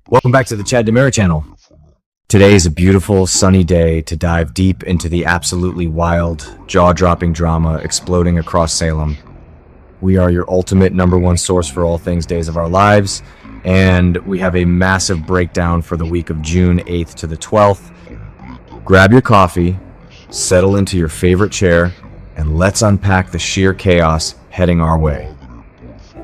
Welcome back to the DiMera channel. Today is a beautiful, sunny day to dive deep into the absolutely wild, jaw-dropping drama exploding across Salem. We are your ultimate #1 source for all things Days of Our Lives, and we have a massive breakdown for the week of June 8th to the 12th. Grab your coffee, settle into your favorite chair, and let's unpack the sheer chaos heading our way.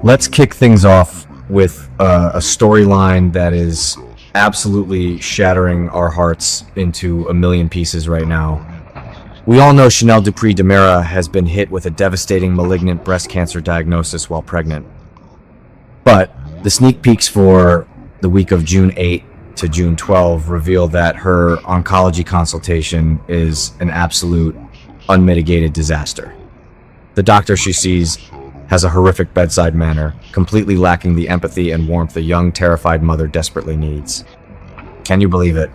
Let's kick things off with a storyline that is absolutely shattering our hearts into a million pieces right now. We all know Chanel DiMera has been hit with a devastating malignant breast cancer diagnosis while pregnant. But the sneak peeks for the week of June 8 to June 12 reveal that her oncology consultation is an absolute unmitigated disaster. The doctor she sees has a horrific bedside manner, completely lacking the empathy and warmth a young, terrified mother desperately needs. Can you believe it?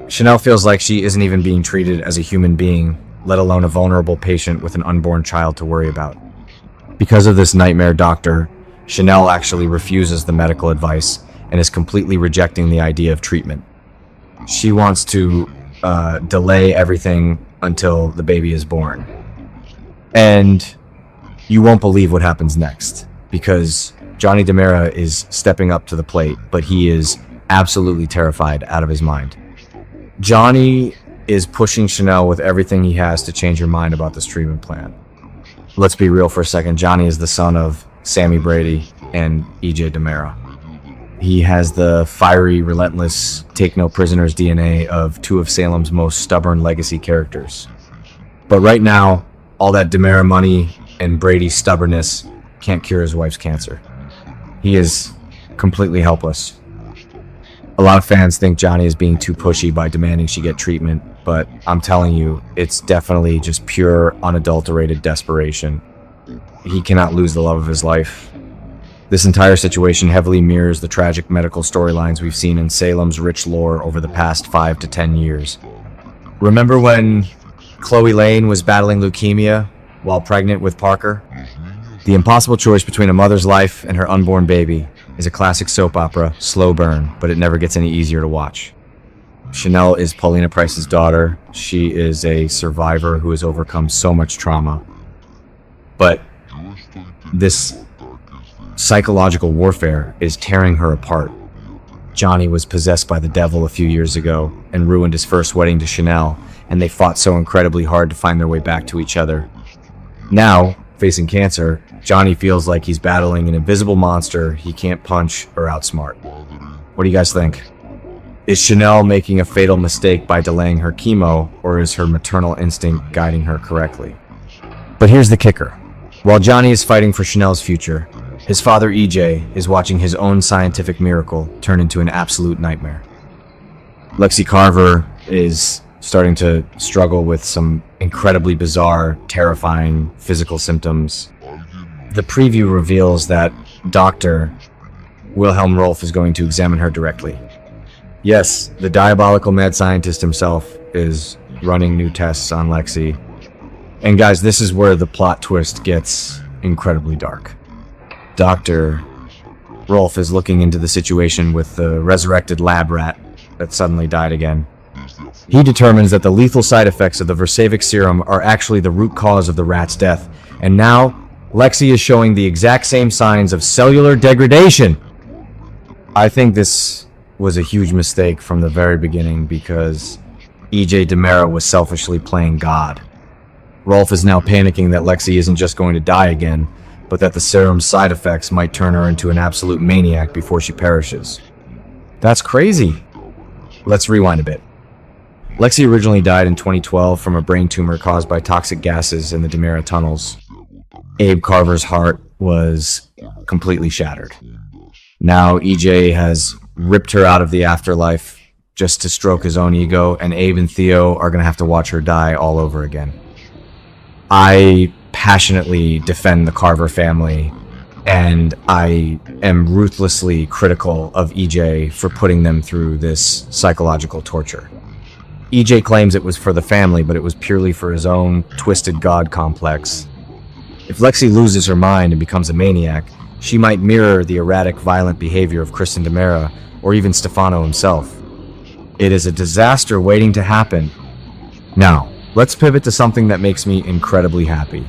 Chanel feels like she isn't even being treated as a human being, let alone a vulnerable patient with an unborn child to worry about. Because of this nightmare doctor, Chanel actually refuses the medical advice and is completely rejecting the idea of treatment. She wants to delay everything until the baby is born. And you won't believe what happens next, because Johnny DiMera is stepping up to the plate, but he is absolutely terrified out of his mind. Johnny is pushing Chanel with everything he has to change her mind about this treatment plan. Let's be real for a second. Johnny is the son of Sammy Brady and EJ DiMera. He has the fiery, relentless, take-no-prisoners DNA of two of Salem's most stubborn legacy characters. But right now, all that DiMera money and Brady's stubbornness can't cure his wife's cancer. He is completely helpless. A lot of fans think Johnny is being too pushy by demanding she get treatment, but I'm telling you, it's definitely just pure, unadulterated desperation. He cannot lose the love of his life. This entire situation heavily mirrors the tragic medical storylines we've seen in Salem's rich lore over the past 5 to 10 years. Remember when Chloe Lane was battling leukemia while pregnant with Parker? The impossible choice between a mother's life and her unborn baby is a classic soap opera, slow burn, but it never gets any easier to watch. Chanel is Paulina Price's daughter. She is a survivor who has overcome so much trauma. But this psychological warfare is tearing her apart. Johnny was possessed by the devil a few years ago and ruined his first wedding to Chanel, and they fought so incredibly hard to find their way back to each other. Now, facing cancer, Johnny feels like he's battling an invisible monster he can't punch or outsmart. What do you guys think? Is Chanel making a fatal mistake by delaying her chemo, or is her maternal instinct guiding her correctly? But here's the kicker. While Johnny is fighting for Chanel's future, his father EJ is watching his own scientific miracle turn into an absolute nightmare. Lexie Carver is starting to struggle with some incredibly bizarre, terrifying physical symptoms. The preview reveals that Dr. Wilhelm Rolf is going to examine her directly. Yes, the diabolical mad scientist himself is running new tests on Lexie. And guys, this is where the plot twist gets incredibly dark. Dr. Rolf is looking into the situation with the resurrected lab rat that suddenly died again. He determines that the lethal side effects of the Versavic serum are actually the root cause of the rat's death. And now, Lexie is showing the exact same signs of cellular degradation. I think this was a huge mistake from the very beginning because EJ DiMera was selfishly playing God. Rolf is now panicking that Lexie isn't just going to die again, but that the serum's side effects might turn her into an absolute maniac before she perishes. That's crazy. Let's rewind a bit. Lexie originally died in 2012 from a brain tumor caused by toxic gases in the DiMera tunnels. Abe Carver's heart was completely shattered. Now EJ has ripped her out of the afterlife just to stroke his own ego, and Abe and Theo are going to have to watch her die all over again. I passionately defend the Carver family, and I am ruthlessly critical of EJ for putting them through this psychological torture. EJ claims it was for the family, but it was purely for his own twisted God complex. If Lexie loses her mind and becomes a maniac, she might mirror the erratic, violent behavior of Kristen DiMera, or even Stefano himself. It is a disaster waiting to happen. Now, let's pivot to something that makes me incredibly happy.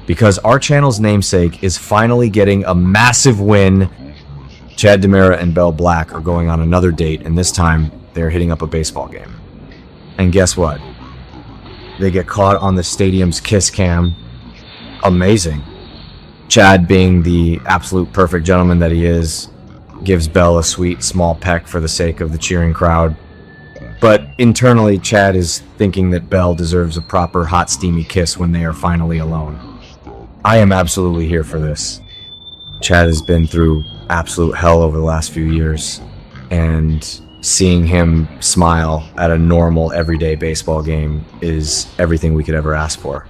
Because our channel's namesake is finally getting a massive win. Chad DiMera and Belle Black are going on another date, and this time they're hitting up a baseball game. And guess what? They get caught on the stadium's kiss cam. Amazing. Chad, being the absolute perfect gentleman that he is, gives Belle a sweet small peck for the sake of the cheering crowd. But internally, Chad is thinking that Belle deserves a proper hot steamy kiss when they are finally alone. I am absolutely here for this. Chad has been through absolute hell over the last few years, and seeing him smile at a normal everyday baseball game is everything we could ever ask for.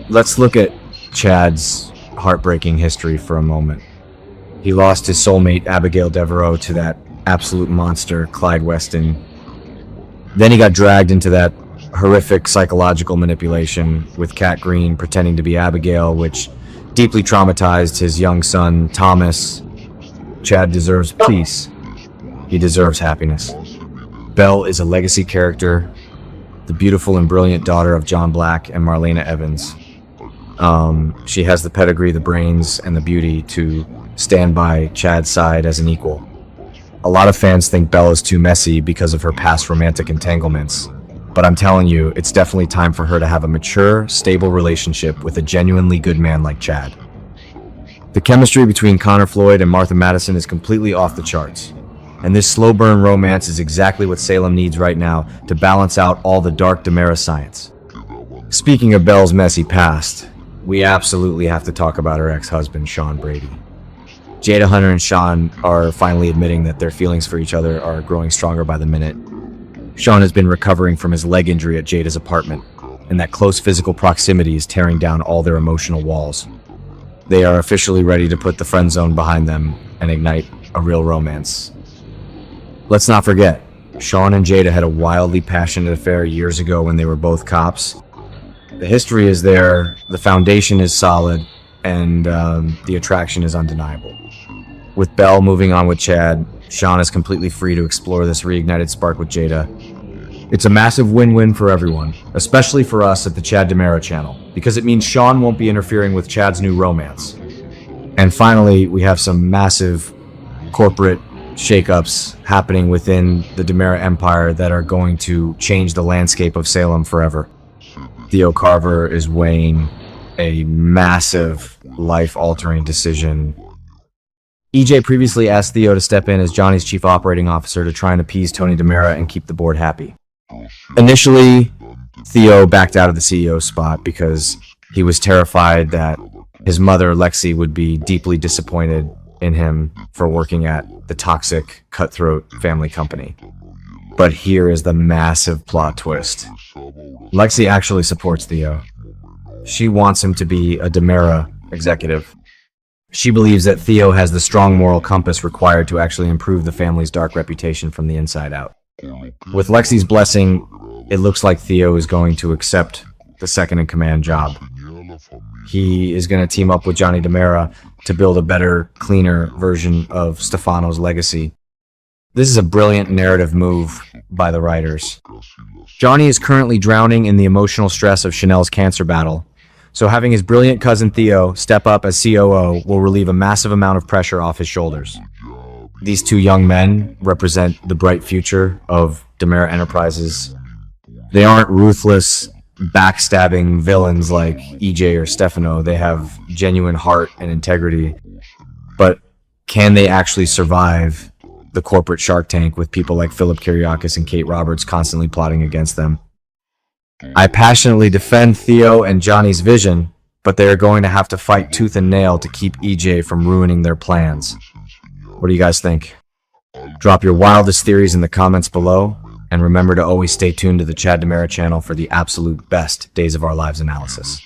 Let's look at Chad's heartbreaking history for a moment. He lost his soulmate Abigail Devereaux to that absolute monster Clyde Weston. Then he got dragged into that horrific psychological manipulation with Kat Green pretending to be Abigail, which deeply traumatized his young son Thomas. Chad deserves peace. He deserves happiness. Belle is a legacy character, the beautiful and brilliant daughter of John Black and Marlena Evans. She has the pedigree, the brains, and the beauty to stand by Chad's side as an equal. A lot of fans think Belle is too messy because of her past romantic entanglements, but I'm telling you, it's definitely time for her to have a mature, stable relationship with a genuinely good man like Chad. The chemistry between Connor Floyd and Martha Madison is completely off the charts, and this slow burn romance is exactly what Salem needs right now to balance out all the dark DiMera science. Speaking of Belle's messy past, we absolutely have to talk about her ex-husband, Shawn Brady. Jada Hunter and Shawn are finally admitting that their feelings for each other are growing stronger by the minute. Shawn has been recovering from his leg injury at Jada's apartment, and that close physical proximity is tearing down all their emotional walls. They are officially ready to put the friend zone behind them and ignite a real romance. Let's not forget, Shawn and Jada had a wildly passionate affair years ago when they were both cops. The history is there, the foundation is solid, and the attraction is undeniable. With Belle moving on with Chad, Shawn is completely free to explore this reignited spark with Jada. It's a massive win-win for everyone, especially for us at the Chad DiMera channel, because it means Shawn won't be interfering with Chad's new romance. And finally, we have some massive corporate shakeups happening within the DiMera empire that are going to change the landscape of Salem forever. Theo Carver is weighing a massive, life-altering decision. EJ previously asked Theo to step in as Johnny's chief operating officer to try and appease Tony DiMera and keep the board happy. Initially, Theo backed out of the CEO spot because he was terrified that his mother, Lexie, would be deeply disappointed in him for working at the toxic, cutthroat family company. But here is the massive plot twist. Lexie actually supports Theo. She wants him to be a DiMera executive. She believes that Theo has the strong moral compass required to actually improve the family's dark reputation from the inside out. With Lexie's blessing, it looks like Theo is going to accept the second-in-command job. He is going to team up with Johnny DiMera to build a better, cleaner version of Stefano's legacy. This is a brilliant narrative move by the writers. Johnny is currently drowning in the emotional stress of Chanel's cancer battle, so having his brilliant cousin Theo step up as COO will relieve a massive amount of pressure off his shoulders. These two young men represent the bright future of DiMera Enterprises. They aren't ruthless, backstabbing villains like EJ or Stefano. They have genuine heart and integrity. But can they actually survive the corporate Shark Tank with people like Philip Kiriakis and Kate Roberts constantly plotting against them? I passionately defend Theo and Johnny's vision, but they are going to have to fight tooth and nail to keep EJ from ruining their plans. What do you guys think? Drop your wildest theories in the comments below, and remember to always stay tuned to the Chad DiMera channel for the absolute best Days of Our Lives analysis.